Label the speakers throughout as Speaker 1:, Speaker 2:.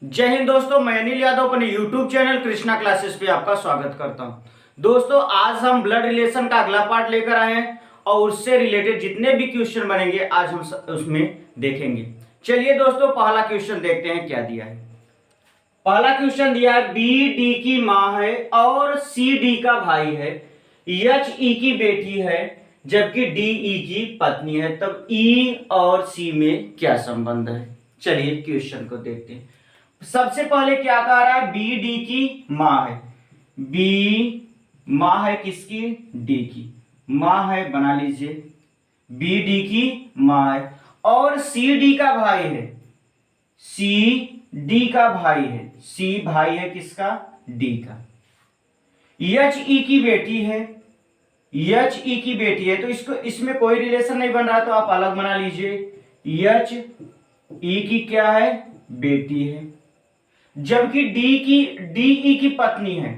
Speaker 1: जय हिंद दोस्तों, मैं अनिल यादव अपने YouTube चैनल कृष्णा क्लासेस पे आपका स्वागत करता हूं। दोस्तों, आज हम ब्लड रिलेशन का अगला पार्ट लेकर आए हैं और उससे रिलेटेड जितने भी क्वेश्चन बनेंगे आज हम उसमें देखेंगे। चलिए दोस्तों, पहला क्वेश्चन देखते हैं क्या दिया है। पहला क्वेश्चन दिया है बी डी की माँ है और सी डी का भाई है, एच ई की बेटी है जबकि डी ई की पत्नी है, तब ई और सी में क्या संबंध है। चलिए क्वेश्चन को देखते हैं। सबसे पहले क्या कह रहा है, बी डी की माँ है। बी माँ है किसकी? डी की माँ है, बना लीजिए। बी डी की माँ है और सी डी का भाई है। सी डी का भाई है। सी भाई है किसका? डी का। एच ई की बेटी है। एच ई की बेटी है तो इसको इसमें कोई रिलेशन नहीं बन रहा तो आप अलग बना लीजिए। एच ई की क्या है? बेटी है। जबकि डी ई की पत्नी है।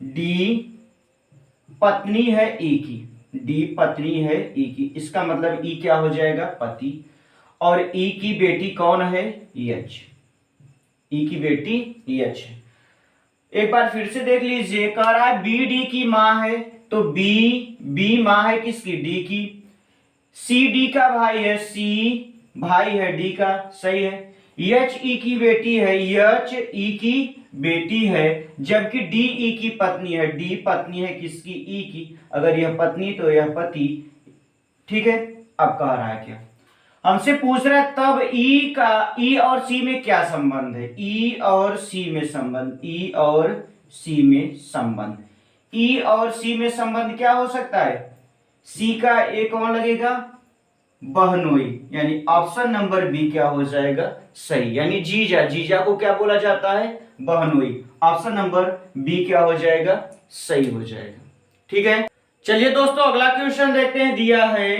Speaker 1: डी पत्नी है ई की। डी पत्नी है ई की, इसका मतलब ई क्या हो जाएगा? पति। और ई की बेटी कौन है? एच। ई की बेटी एच है। एक बार फिर से देख लीजिए, कह रहा है बी डी की माँ है तो बी माँ है किसकी? डी की। सी डी का भाई है। सी भाई है डी का, सही है। एच ई की बेटी है। एच ई की बेटी है जबकि डी ई की पत्नी है। डी पत्नी है किसकी? ई की। अगर यह पत्नी तो यह पति। ठीक है। अब कह रहा है क्या, हमसे पूछ रहा है तब ई और सी में क्या संबंध है। ई और सी में संबंध। ई और सी में संबंध। ई और सी में संबंध क्या हो सकता है? सी का ए कौन लगेगा? बहनोई, यानी ऑप्शन नंबर बी क्या हो जाएगा? सही। यानी जीजा, जीजा को क्या बोला जाता है? बहनोई। ऑप्शन नंबर बी क्या हो जाएगा? सही हो जाएगा। ठीक है। चलिए दोस्तों, अगला क्वेश्चन देखते हैं। दिया है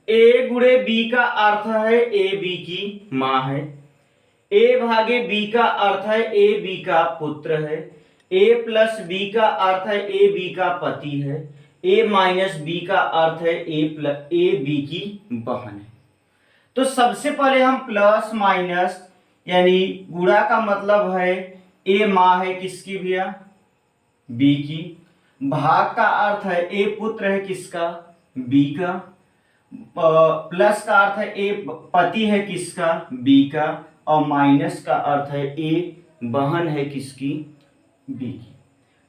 Speaker 1: ए गुणे बी का अर्थ है ए बी की माँ है। ए भागे बी का अर्थ है ए बी का पुत्र है। ए प्लस बी का अर्थ है ए बी का पति है। ए माइनस बी का अर्थ है ए बी की बहन है। तो सबसे पहले हम प्लस माइनस यानी गुणा का मतलब है ए माँ है किसकी भैया? बी की। भाग का अर्थ है ए पुत्र है किसका? बी का। प्लस का अर्थ है ए पति है किसका? बी का। और माइनस का अर्थ है ए बहन है किसकी? बी की।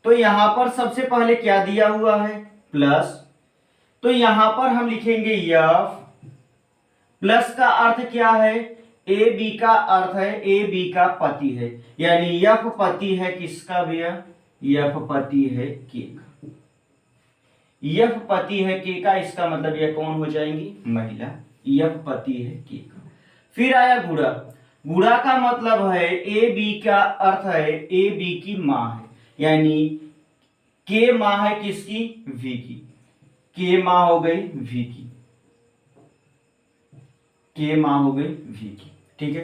Speaker 1: तो यहां पर सबसे पहले क्या दिया हुआ है? प्लस। तो यहां पर हम लिखेंगे यफ। प्लस का अर्थ क्या है? ए बी का अर्थ है ए बी का पति है, यानी यफ पति है किसका भैया? यफ पति है के का। यफ पति है के का, इसका मतलब यह कौन हो जाएंगी? महिला। यफ पति है के का। फिर आया गुणा। गुणा का मतलब है ए बी का अर्थ है ए बी की माँ है, यानी के माँ है किसकी? वी की। के माँ हो गई वी की। के माँ हो गई वी की। ठीक है।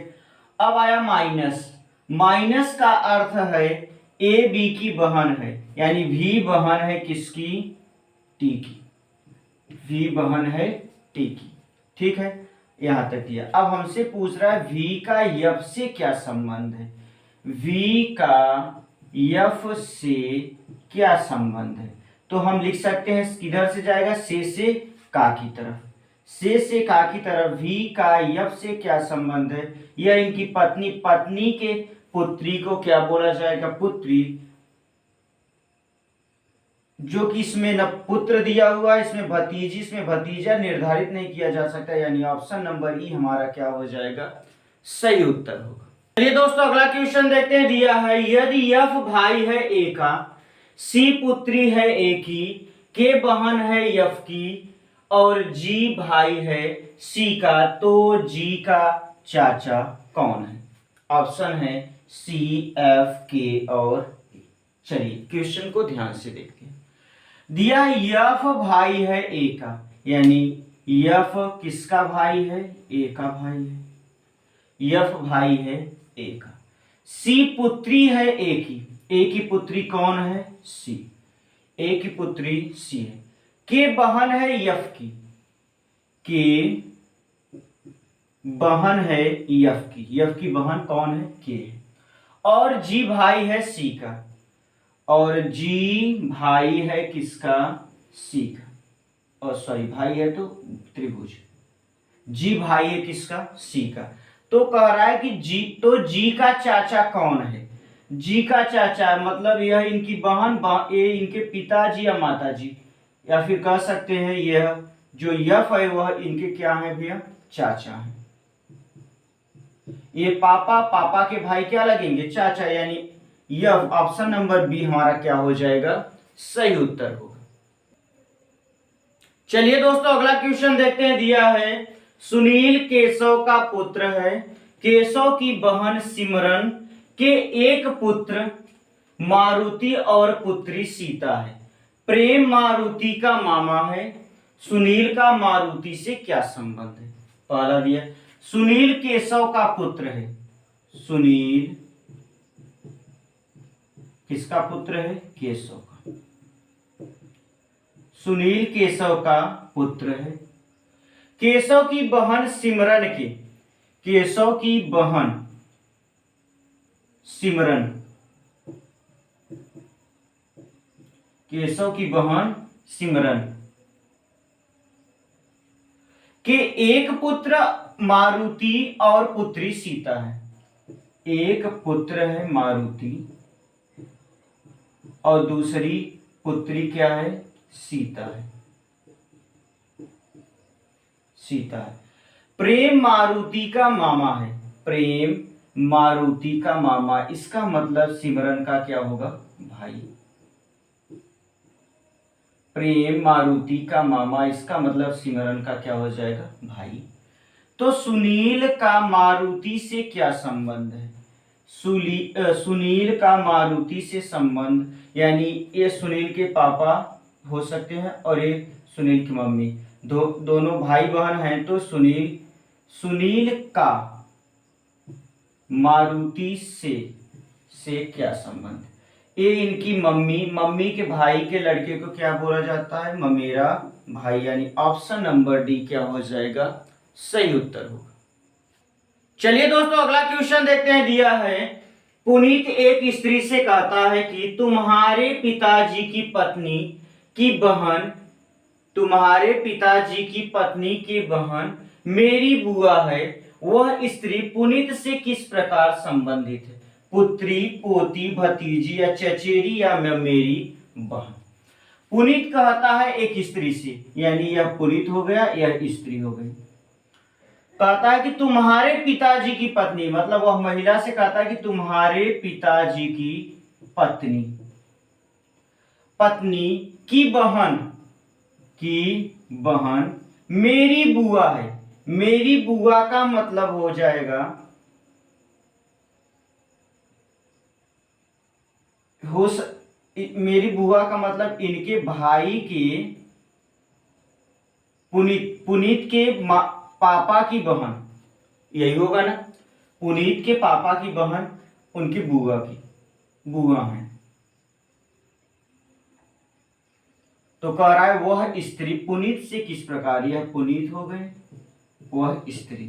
Speaker 1: अब आया माइनस। माइनस का अर्थ है ए बी की बहन है, यानी वी बहन है किसकी? टी की। वी बहन है टी की। ठीक है, यहां तक दिया। अब हमसे पूछ रहा है वी का यफ से क्या संबंध है। वी का यफ से क्या संबंध है? तो हम लिख सकते हैं, किधर से जाएगा? से का की तरफ। से का की तरफ वी का यफ से क्या संबंध है? यह इनकी पत्नी, पत्नी के पुत्री को क्या बोला जाएगा? पुत्री। जो कि इसमें न पुत्र दिया हुआ है, इसमें भतीजी, इसमें भतीजा निर्धारित नहीं किया जा सकता, यानी ऑप्शन नंबर ई हमारा क्या हो जाएगा? सही उत्तर होगा। चलिए दोस्तों, अगला क्वेश्चन देखते हैं। दिया है यदि यफ भाई है ए का, सी पुत्री है ए की, के बहन है यफ की और जी भाई है सी का, तो जी का चाचा कौन है? ऑप्शन है सी, एफ, के और ए। चलिए क्वेश्चन को ध्यान से देखते हैं। दिया यफ भाई है ए का, यानी यफ किसका भाई है? ए का भाई है। यफ भाई है ए का। सी पुत्री है ए की। ए की पुत्री कौन है? सी। ए की पुत्री सी है। के बहन है यफ की। के बहन है यफ की। यफ की बहन कौन है? के है। और जी भाई है सी का, और जी भाई है किसका, सी का, और सॉरी भाई है तो त्रिभुज, जी भाई है किसका, सी का। तो कह रहा है कि जी, तो जी का चाचा कौन है, जी का चाचा मतलब यह इनकी बहन, ये इनके पिताजी या माताजी, या फिर कह सकते हैं यह जो यफ है वह इनके क्या है भैया, चाचा है। ये पापा, पापा के भाई क्या लगेंगे, चाचा, यानी यह ऑप्शन नंबर बी हमारा क्या हो जाएगा, सही उत्तर होगा। चलिए दोस्तों अगला क्वेश्चन देखते हैं। दिया है सुनील केशव का पुत्र है, केशव की बहन सिमरन के एक पुत्र मारुति और पुत्री सीता है। प्रेम मारुति का मामा है, सुनील का मारुति से क्या संबंध है। पहला दिया सुनील केशव का पुत्र है, सुनील किसका पुत्र है, केशव का, सुनील केशव का पुत्र है। केशव की बहन सिमरन के, केशव की बहन सिमरन, केशव की बहन सिमरन के एक पुत्र मारुति और पुत्री सीता है। एक पुत्र है मारुति और दूसरी पुत्री क्या है, सीता है, सीता है। प्रेम मारुति का मामा है, प्रेम मारुति का मामा, इसका मतलब सिमरन का क्या होगा, भाई। प्रेम मारुति का मामा, इसका मतलब सिमरन का क्या हो जाएगा, भाई। तो सुनील का मारुति से क्या संबंध है, सुनील का मारुति से संबंध, यानी ये सुनील के पापा हो सकते हैं और ये सुनील की मम्मी, दोनों भाई बहन हैं। तो सुनील का मारुति से क्या संबंध, ये इनकी मम्मी के भाई के लड़के को क्या बोला जाता है, ममेरा भाई, यानी ऑप्शन नंबर डी क्या हो जाएगा, सही उत्तर होगा। चलिए दोस्तों अगला क्वेश्चन देखते हैं। दिया है पुनीत एक स्त्री से कहता है कि तुम्हारे पिताजी की पत्नी की बहन, तुम्हारे पिताजी की पत्नी की बहन मेरी बुआ है, वह स्त्री पुनीत से किस प्रकार संबंधित है, पुत्री, पोती, भतीजी या चचेरी या मेरी बहन। पुनीत कहता है एक स्त्री से, यानी यह पुनीत हो गया, यह स्त्री हो गई। कहता है कि तुम्हारे पिताजी की पत्नी, मतलब वह महिला से कहता है कि तुम्हारे पिताजी की पत्नी, पत्नी की बहन मेरी बुआ है। मेरी बुआ का मतलब हो जाएगा, मेरी बुआ का मतलब इनके भाई के, पुनीत के पापा की बहन, यही होगा ना, पुनीत के पापा की बहन उनकी बुआ है। तो कह रहा है वह स्त्री पुनीत से किस प्रकार, यह पुनीत हो गए, वह स्त्री।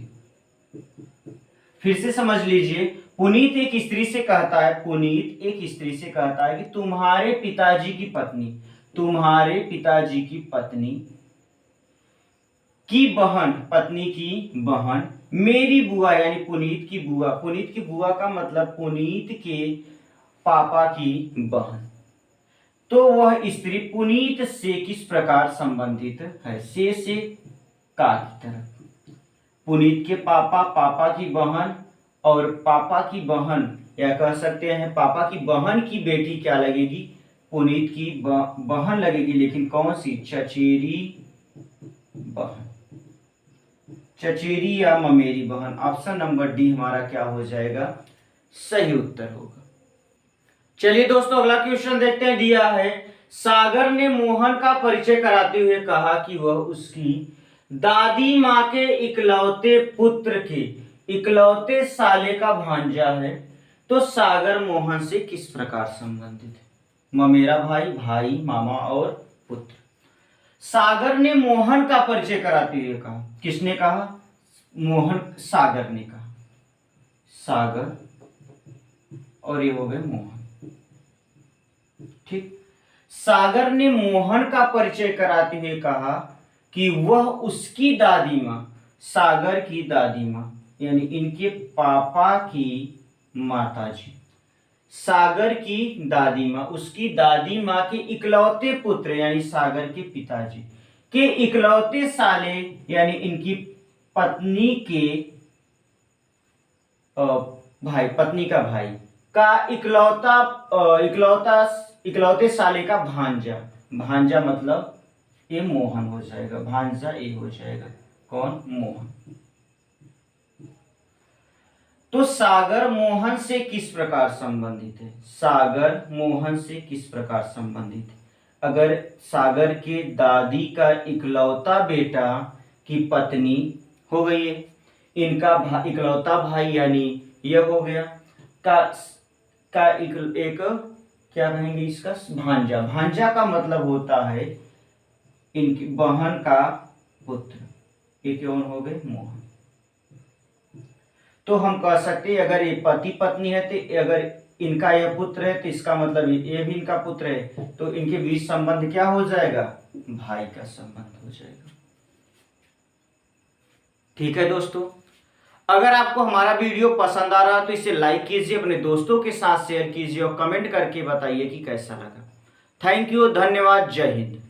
Speaker 1: फिर से समझ लीजिए, पुनीत एक स्त्री से कहता है, पुनीत एक स्त्री से कहता है कि तुम्हारे पिताजी की पत्नी, तुम्हारे पिताजी की पत्नी की बहन, पत्नी की बहन मेरी बुआ, यानी पुनीत की बुआ, पुनीत की बुआ का मतलब पुनीत के पापा की बहन। तो वह स्त्री पुनीत से किस प्रकार संबंधित है, से का की तरफ। पुनीत के पापा की बहन, और पापा की बहन, या कह सकते हैं पापा की बहन की बेटी क्या लगेगी, पुनीत की बहन लगेगी, लेकिन कौन सी, चचेरी बहन, चचेरी या ममेरी बहन। ऑप्शन नंबर डी हमारा क्या हो जाएगा, सही उत्तर होगा। चलिए दोस्तों अगला क्वेश्चन देखते हैं। दिया है सागर ने मोहन का परिचय कराते हुए कहा कि वह उसकी दादी माँ के इकलौते पुत्र के इकलौते साले का भांजा है। तो सागर मोहन से किस प्रकार संबंधित है, ममेरा भाई, भाई, मामा और पुत्र। सागर ने मोहन का परिचय कराते हुए कहा, किसने कहा, मोहन, सागर ने कहा, सागर और ये हो गए मोहन। ठीक। सागर ने मोहन का परिचय कराते हुए कहा कि वह उसकी दादी माँ, सागर की दादी माँ यानी इनके पापा की माताजी, सागर की दादी माँ उसकी दादी माँ के इकलौते पुत्र यानी सागर के पिताजी के इकलौते साले यानी इनकी पत्नी के भाई, पत्नी का भाई का इकलौते साले का भांजा, भांजा मतलब ये मोहन हो जाएगा, भांजा ये हो जाएगा कौन, मोहन। तो सागर मोहन से किस प्रकार संबंधित है, सागर मोहन से किस प्रकार संबंधित है? अगर सागर के दादी का इकलौता बेटा की पत्नी हो गई है, इनका इकलौता भाई यानी यह हो गया का एक क्या कहेंगे इसका, भांजा। भांजा का मतलब होता है इनकी बहन का पुत्र, ये कौन हो गए, मोहन। तो हम कह सकते हैं अगर ये पति पत्नी है तो अगर इनका यह पुत्र है तो इसका मतलब ये भी इनका पुत्र है, तो इनके बीच संबंध क्या हो जाएगा, भाई का संबंध हो जाएगा। ठीक है दोस्तों, अगर आपको हमारा वीडियो पसंद आ रहा तो इसे लाइक कीजिए, अपने दोस्तों के साथ शेयर कीजिए और कमेंट करके बताइए कि कैसा लगा। थैंक यू, धन्यवाद, जय हिंद।